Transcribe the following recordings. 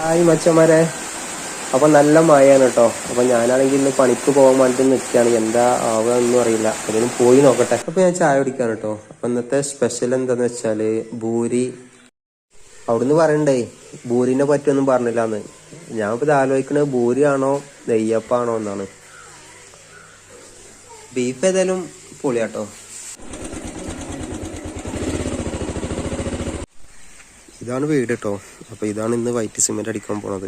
Hi മച്ചന്മാരെ, അപ്പൊ നല്ല മഴയാണ് കേട്ടോ. അപ്പൊ ഞാനാണെങ്കിൽ ഇന്ന് പണിക്ക് പോകാൻ വേണ്ടി നിൽക്കുകയാണ്. എന്താ ആവുക ഒന്നും അറിയില്ല. അതിനും പോയി നോക്കട്ടെ. അപ്പൊ ഞാൻ ചായ കുടിക്കാണ് കേട്ടോ. അപ്പൊ ഇന്നത്തെ സ്പെഷ്യൽ എന്താന്ന് വെച്ചാല് ഭൂരി. അവിടുന്ന് പറയണ്ടേ ഭൂരിനെ പറ്റിയൊന്നും പറഞ്ഞില്ലാന്ന്. ഞാൻ ഇപ്പൊ ഇത് ആലോചിക്കണത് ഭൂരിയാണോ നെയ്യപ്പാണോ എന്നാണ്. ബീഫ് ഏതായാലും പൊളിയാട്ടോ. ഇതാണ് വീട് കേട്ടോ. അപ്പൊ ഇതാണ് ഇന്ന് വൈറ്റ് സിമെന്റ് അടിക്കാൻ പോണത്.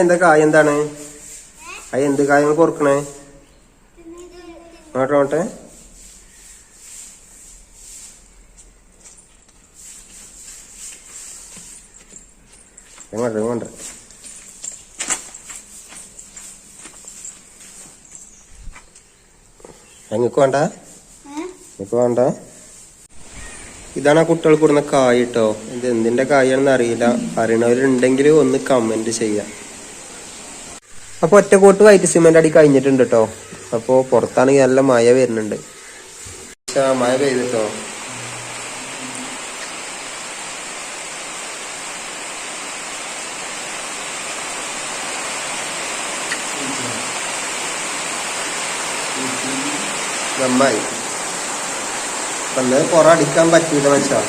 എന്താ കായ എന്താണ്? എന്ത് കായങ്ങൾ പൊറുക്കണേ? നോട്ടെ നോട്ടെ. വേണ്ട നിങ്ങൾക്ക് വേണ്ട, നിങ്ങൾക്ക് വേണ്ട. ഇതാണ് ആ കുട്ടികൾ കൊടുന്ന കായ് കേട്ടോ. ഇത് എന്തിന്റെ കായാണെന്ന് അറിയില്ല. അറിയണവരുണ്ടെങ്കിൽ ഒന്ന് കമന്റ് ചെയ്യാം. അപ്പൊ ഒറ്റക്കോട്ട് വൈറ്റ് സിമെന്റ് അടി കഴിഞ്ഞിട്ടുണ്ട് കേട്ടോ. അപ്പൊ പുറത്താണെങ്കിൽ നല്ല മഴ വരുന്നുണ്ട്. മഴ പെയ്തിട്ടോ. നന്നായി. അന്ന് പുറ അടിക്കാൻ പറ്റൂല മച്ചാ.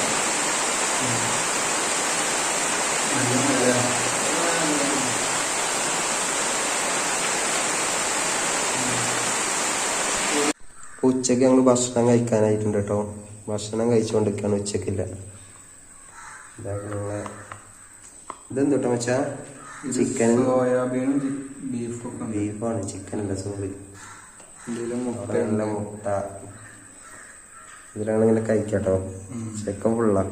ഉച്ചക്ക് ഞങ്ങൾ ഭക്ഷണം കഴിക്കാനായിട്ടുണ്ട് കേട്ടോ. ഭക്ഷണം കഴിച്ചുകൊണ്ടിരിക്കുകയാണ്. ഉച്ചക്കില്ല. ഇതെന്തോട്ടോ മച്ചാ? ചിക്കൻ, ബീഫാണ്. ചിക്കനല്ല, സോറി. മുട്ട ഇതിലാണ് ഇങ്ങനെ കഴിക്കാട്ടോ. ചിക്കൻ ഫുള്ളാ.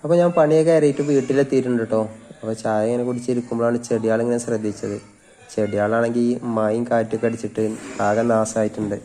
അപ്പൊ ഞാൻ പണിയൊക്കെ കയറിയിട്ട് വീട്ടിലെത്തിയിട്ടുണ്ട് കേട്ടോ. അപ്പൊ ചായ ഇങ്ങനെ കുടിച്ചിരിക്കുമ്പോഴാണ് ചെടിയാളിങ്ങനെ ശ്രദ്ധിച്ചത്. ചെടിയാളാണെങ്കിൽ മഴയും കാറ്റൊക്കെ അടിച്ചിട്ട് ആകെ നാശമായിട്ടുണ്ട്.